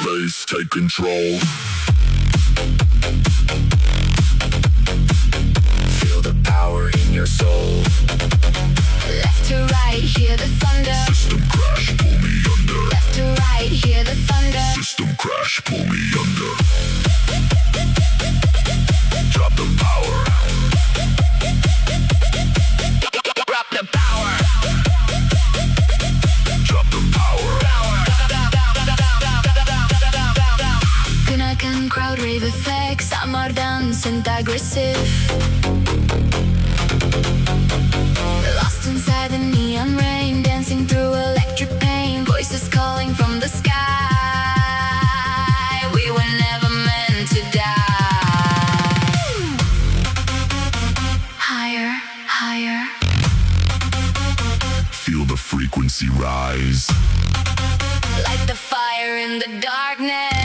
bass, take control. Feel the power in your soul. Left to right, hear the thunder. System crash, pull me under. Left to right, hear the thunder. System crash, pull me under. Drop the power. Drop the power. Drop the power. Gunakan crowd rave effects. Amar dance and aggressive. Lost inside the neon rain, dancing through electric pain. Voices calling from the sky. We were never meant to die. Higher, higher. Feel the frequency rise. Like the fire in the darkness.